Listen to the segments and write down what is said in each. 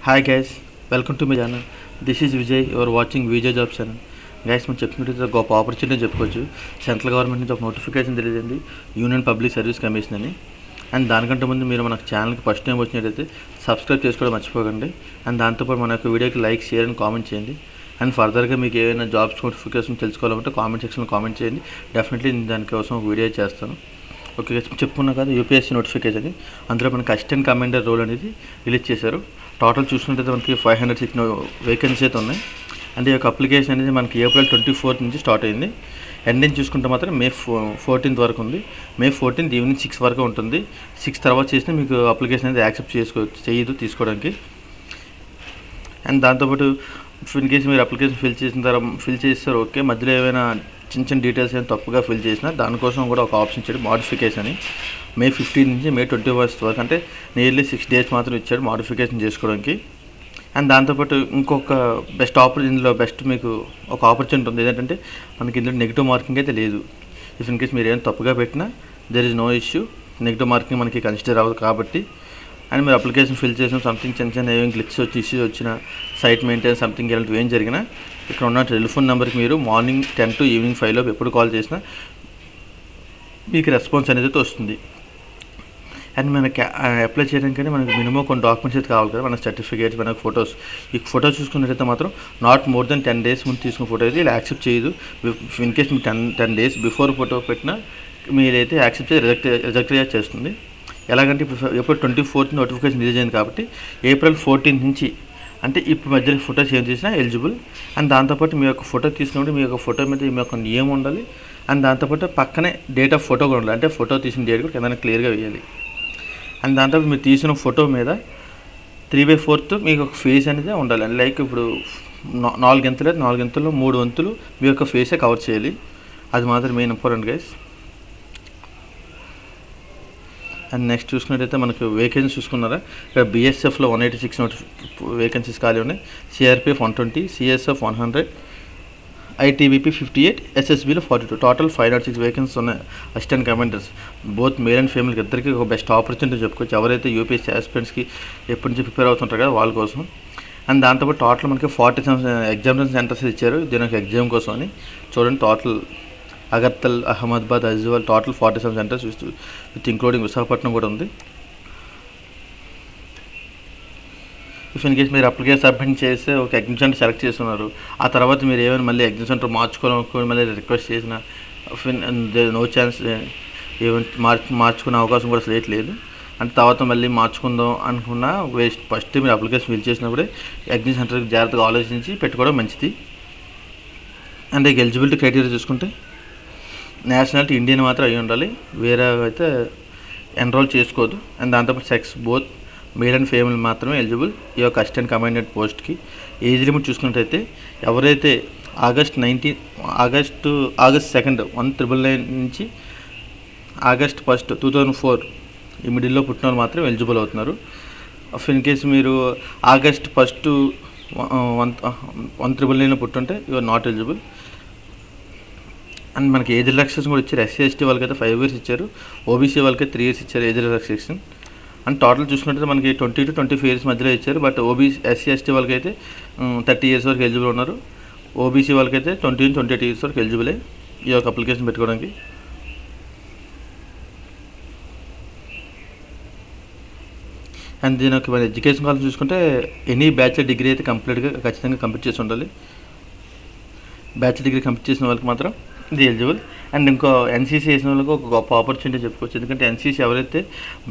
Hi guys, welcome to my channel. This is Vijay. Your watching Vijay jobs channel. Guys, మనం చెప్పినట్టు గొప్ప opportunity చెప్పుకోవచ్చు. Central government నుంచి ఒక నోటిఫికేషన్ తెలియజేయండి, యూనియన్ పబ్లిక్ సర్వీస్ కమిషన్ అని. అండ్ దానికంటే ముందు మీరు మన ఛానల్కి ఫస్ట్ టైం వచ్చినట్టయితే సబ్స్క్రైబ్ చేసుకోవడం మర్చిపోకండి. అండ్ దాంతోపాటు మన యొక్క వీడియోకి లైక్, షేర్ అండ్ కామెంట్ చేయండి. అండ్ ఫర్దర్గా మీకు ఏదైనా జాబ్స్ నోటిఫికేషన్ తెలుసుకోవాలంటే కామెంట్ సెక్షన్లో కామెంట్ చేయండి. డెఫినెట్లీ నేను దానికోసం ఒక వీడియో చేస్తాను. ఓకే, చెప్పుకున్నా కదా యూపీఎస్సీ నోటిఫికేషన్ అని. అందులో మనకి అసిస్టెంట్ కమాండర్ రోల్ అనేది రిలీజ్ చేశారు. టోటల్ చూసుకుంటే మనకి 506 వేకెన్సీ అయితే ఉన్నాయి. అంటే ఈ యొక్క అప్లికేషన్ అనేది మనకి April 24 నుంచి స్టార్ట్ అయింది. ఎండింగ్ చూసుకుంటే మాత్రం May 14 వరకు ఉంది. May 14 ఈవినింగ్ 6 వరకు ఉంటుంది. 6 తర్వాత చేసినా మీకు అప్లికేషన్ అనేది యాక్సెప్ట్ చేయదు తీసుకోవడానికి. అండ్ దాంతోపాటు ఇన్ కేసు మీరు అప్లికేషన్ ఫిల్ చేస్తారు, ఓకే, మధ్యలో ఏమైనా చిన్న డీటెయిల్స్ ఏమైనా తప్పుగా ఫిల్ చేసినా దానికోసం కూడా ఒక ఆప్షన్ ఇచ్చాడు, మోడిఫికేషన్ అని. May 15 నుంచి May 21 వరకు, అంటే నియర్లీ 6 డేస్ మాత్రం ఇచ్చాడు మోడిఫికేషన్ చేసుకోవడానికి. అండ్ దాంతోపాటు ఇంకొక ఇందులో బెస్ట్ మీకు ఒక ఆపర్చునిటీ ఉంది. ఏంటంటే మనకి ఇందులో నెగిటివ్ మార్కింగ్ అయితే లేదు. ఇఫ్ ఇన్ కేస్ మీరు ఏమైనా తప్పుగా పెట్టినా there is no issue. Negative marking మనకి కన్సిడర్ అవ్వదు కాబట్టి. అండ్ మీరు అప్లికేషన్ ఫిల్ చేసిన సంథింగ్ చిన్న ఏం గ్లిచ్ ఇష్యూస్ వచ్చిన, సైట్ మెయింటెనెన్స్ సంథింగ్ ఇలాంటివి ఏం జరిగినా ఇక్కడ ఉన్న టెలిఫోన్ నెంబర్కి మీరు మార్నింగ్ 10 to ఈవినింగ్ 5 లోపు ఎప్పుడు కాల్ చేసినా మీకు రెస్పాన్స్ అనేది వస్తుంది. అండ్ మనకి అప్లై చేయడానికి మనకి మినిమం కొన్ని డాక్యుమెంట్స్ అయితే కావాలి కదా, మన సర్టిఫికేట్స్, మనకు ఫొటోస్. ఈ ఫోటో చూసుకున్నట్టయితే మాత్రం నాట్ మోర్ దెన్ 10 days ముందు తీసుకున్న ఫోటో అయితే ఇలా యాక్సెప్ట్ చేయదు. ఇన్ కేస్ మీకు 10 days బిఫోర్ ఫోటో పెట్టినా మీరైతే యాక్సెప్ట్ చేసి రిజెక్ట్ చేస్తుంది. ఎలాగంటే ఇప్పుడు 24th నోటిఫికేషన్ రిలీజ్ అయింది కాబట్టి April 14 నుంచి, అంటే ఇప్పుడు మధ్యలో ఫోటో చేంజ్ చేసినా ఎలిజిబుల్. అండ్ దాంతోపాటు మీ యొక్క ఫోటో తీసుకున్నప్పుడు మీ యొక్క ఫోటో మీద మీ యొక్క నేమ్ ఉండాలి. అండ్ దాంతోపాటు పక్కనే డేట్ ఆఫ్ ఫోటో కూడా ఉండాలి, అంటే ఫోటో తీసిన డేట్ కూడా కింద క్లియర్గా వేయాలి. అండ్ దాంతోపాటు మీరు తీసిన ఫోటో మీద 3/4 మీకు ఒక ఫేస్ అనేది ఉండాలి. లైక్ ఇప్పుడు 4 గంటల్లో 3 వంతులు మీ యొక్క ఫేసే కవర్ చేయాలి. అది మాత్రం main important guys. And next చూసుకున్నట్టయితే మనకు వేకెన్సీ చూసుకున్నారా, ఇక్కడ BSFలో 186 వేకెన్సీస్ ఖాళీ ఉన్నాయి. CRPF 120, CSF 100, ITBP 58, SSBలో 42, టోటల్ 506 వేకెన్సీస్ ఉన్నాయి. Assistant commanders both male and ఫీమేల్కి ఇద్దరికి ఒక బెస్ట్ ఆపర్చునిటీ చెప్పుకోవచ్చు, ఎవరైతే యూపీఎస్సీ ఆస్పిరెంట్స్కి ఎప్పటి నుంచి ప్రిపేర్ అవుతుంటారు కదా వాళ్ళ కోసం. అండ్ దాంతోపాటు టోటల్ మనకి 47 ఎగ్జామినేషన్ సెంటర్స్ ఇచ్చారు దీని ఒక ఎగ్జామ్ కోసం అని. చూడండి, total Agartala, Ahmedabad, Aizawl, total 47 centres with including Visakhapatnam కూడా ఉంది. ఇఫ్ ఇన్ కేస్ మీరు అప్లికేషన్ సబ్మిట్ చేస్తే ఒక ఎగ్జామ్ సెంటర్ సెలెక్ట్ చేస్తున్నారు, ఆ తర్వాత మీరు ఏమైనా మళ్ళీ ఎగ్జామ్ సెంటర్ మార్చుకోవాలనుకోని మళ్ళీ రిక్వెస్ట్ చేసిన నో ఛాన్స్, ఏమైనా మార్చుకునే అవకాశం కూడా అసలు లేదు. అంటే తర్వాత మళ్ళీ మార్చుకుందాం అనుకున్నా వేస్ట్. ఫస్ట్ మీరు అప్లికేషన్ ఫిల్ చేసినప్పుడే ఎగ్జామ్ సెంటర్కి జాగ్రత్తగా ఆలోచించి పెట్టుకోవడం మంచిది. అండ్ ఎలిజిబిలిటీ క్రైటీరియా చూసుకుంటే నేషనాలిటీ ఇండియన్ మాత్రం అయి ఉండాలి, వేరే అయితే ఎన్రోల్ చేసుకోవద్దు. అండ్ దాంతోపాటు sex both male and female మాత్రమే ఎలిజిబుల్ ఈ యొక్క అసిస్టెంట్ కమాండెంట్ పోస్ట్కి. ఏజ్ లిమిట్ చూసుకున్నట్టయితే ఎవరైతే ఆగస్ట్ 2 1999 నుంచి August 1, 2004 ఈ మిడిల్లో పుట్టిన వాళ్ళు మాత్రం ఎలిజిబుల్ అవుతున్నారు. ఇన్ కేసు మీరు August 1, 1999 పుట్టుంటే you are not eligible. And మనకి ఏజ్ రిలాక్సేషన్ కూడా ఇచ్చారు. SC ST వాళ్ళకి అయితే 5 years ఇచ్చారు, OBC వాళ్ళకి 3 years ఇచ్చారు ఏజ్ రిలాక్సేషన్. అండ్ టోటల్ చూసుకుంటే మనకి 20 to 25 years మధ్యలో ఇచ్చారు. బట్ SC ST వాళ్ళకి అయితే 30 years వరకు ఎలిజిబుల్ ఉన్నారు. OBC వాళ్ళకి అయితే 20 to 28 years వరకు ఎలిజిబులే ఈ యొక్క అప్లికేషన్ పెట్టుకోవడానికి. అండ్ దీని యొక్క మన ఎడ్యుకేషన్ కాలేజ్ చూసుకుంటే ఎనీ బ్యాచిలర్ డిగ్రీ అయితే ఖచ్చితంగా కంప్లీట్ చేసి ఉండాలి. బ్యాచిలర్ డిగ్రీ కంప్లీట్ చేసిన వాళ్ళకి మాత్రం ఇది ఎలిజిబుల్. అండ్ ఇంకో NCC చేసిన వాళ్ళకి ఒక గొప్ప ఆపర్చునిటీ చెప్పుకోవచ్చు. ఎందుకంటే NCC ఎవరైతే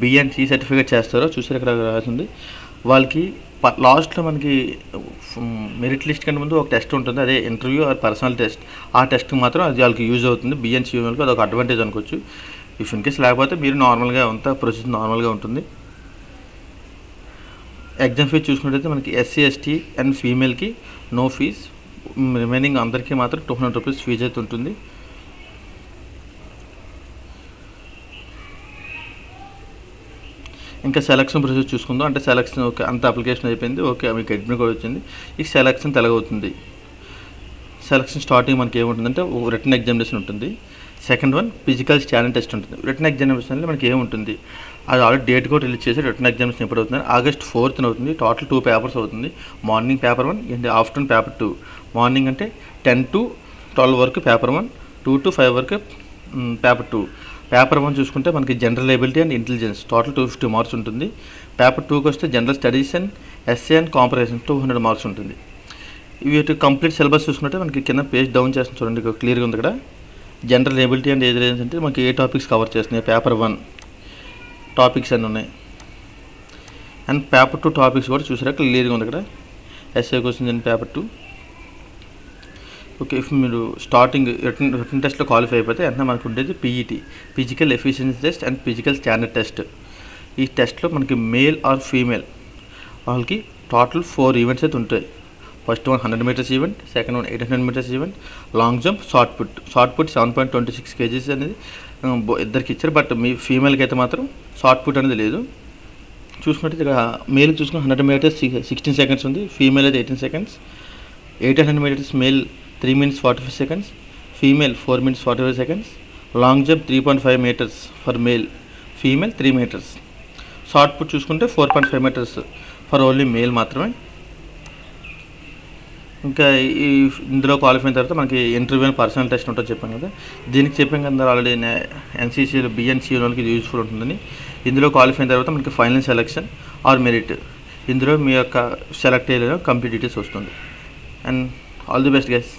B and C సర్టిఫికేట్ చేస్తారో చూసారు ఇక్కడ రాసింది, వాళ్ళకి లాస్ట్లో మనకి మెరిట్ లిస్ట్ కంటే ముందు ఒక టెస్ట్ ఉంటుంది, అదే ఇంటర్వ్యూ ఆర్ పర్సనల్ టెస్ట్. ఆ టెస్ట్కి మాత్రం అది వాళ్ళకి యూజ్ అవుతుంది. B and C వాళ్ళకి అదొక అడ్వాంటేజ్ అనుకోవచ్చు. ఇఫ్ ఇన్ కేస్ లేకపోతే మీరు నార్మల్గా అంతా ప్రొసీజర్ నార్మల్గా ఉంటుంది. ఎగ్జామ్ ఫీజు చూసుకున్నట్టయితే మనకి SC ST అండ్ ఫీమేల్కి నో ఫీజ్, రిమైనింగ్ అందరికీ మాత్రం 200 rupees ఫీజు అయితే ఉంటుంది. ఇంకా సెలక్షన్ ప్రొసీజర్ చూసుకుందాం. అంటే సెలక్షన్ ఓకే, అంత అప్లికేషన్ అయిపోయింది, ఓకే, మీకు అడ్మిట్ కూడా వచ్చింది. ఈ సెలక్షన్ తెలుగవుతుంది. సెలక్షన్ స్టార్టింగ్ మనకి ఏముంటుందంటే రిటన్ ఎగ్జామినేషన్ ఉంటుంది. Second one physical standard test ఉంటుంది. రిటన్ ఎగ్జామినేషన్లో మనకి ఏముంటుంది, అది ఆల్రెడీ డేట్ కూడా రిలీజ్ చేసి రిటన్ ఎగ్జామినేషన్ ఎప్పుడు అవుతుంది, August 4th అవుతుంది. టోటల్ 2 పేపర్స్ అవుతుంది. Morning paper 1 and afternoon paper 2. Morning అంటే 10 to 12 వరకు పేపర్ 1, 2 to 5 వరకు పేపర్ 2. పేపర్ 1 చూసుకుంటే మనకి general ability and intelligence total 250 marks ఉంటుంది. పేపర్ 2కి వస్తే general studies and SA and comprehension 200 marks ఉంటుంది. వీటి కంప్లీట్ సిలబస్ చూసుకుంటే మనకి కింద పేజ్ డౌన్ చేస్తుంది చూడండి, క్లియర్గా ఉంది ఇక్కడ. జనరల్ ఎబిలిటీ అండ్ ఇంటెలిజెన్స్ అంటే మనకి ఏ టాపిక్స్ కవర్ చేస్తున్నాయి, పేపర్ 1 టాపిక్స్ అన్నీ ఉన్నాయి. అండ్ పేపర్ 2 టాపిక్స్ కూడా చూసారా క్లియర్గా ఉంది ఇక్కడ. Essay questions and paper 2. Okay, if మీరు స్టార్టింగ్ రిటన్ టెస్ట్లో క్వాలిఫై అయిపోతే వెంటనే మనకు ఉండేది PET, physical efficiency test and physical standard test. ఈ టెస్ట్లో మనకి మేల్ ఆర్ ఫీమేల్ వాళ్ళకి టోటల్ 4 ఈవెంట్స్ అయితే ఉంటాయి. First one 100 meters event, second one 800 meters event, long jump, shot put 7.26 kgs అనేది ఇద్దరికి ఇచ్చారు. బట్ మీ ఫీమేల్కి అయితే మాత్రం షార్ట్ పుట్ అనేది లేదు. చూసుకుంటే ఇక్కడ మేల్ చూసుకుని 100 meters 16 seconds ఉంది, ఫీమేల్ అయితే 18 seconds. 800 meters male 3 minutes 45 seconds, female 4 minutes 45 seconds. Long jump 3.5 meters for male, female 3 meters. Shot put చూసుకుంటే 4.5 meters ఫర్ ఓన్లీ మేల్ మాత్రమే. ఇంకా ఇందులో క్వాలిఫై అయిన తర్వాత మనకి ఇంటర్వ్యూ అండ్ పర్సనల్ టెస్ట్ ఉంటుందో చెప్పాను కదా. దీనికి చెప్పాం కదా ఆల్రెడీ ఎన్సీసీలో బిఎన్సీ వాళ్ళకి ఇది యూస్ఫుల్ ఉంటుందని. ఇందులో క్వాలిఫై అయిన తర్వాత మనకి ఫైనల్ సెలెక్షన్ ఆర్ మెరిట్, ఇందులో మీ యొక్క సెలెక్ట్ అయ్యే కంప్లీట్ డీటెయిల్స్ వస్తుంది. And all the best guys.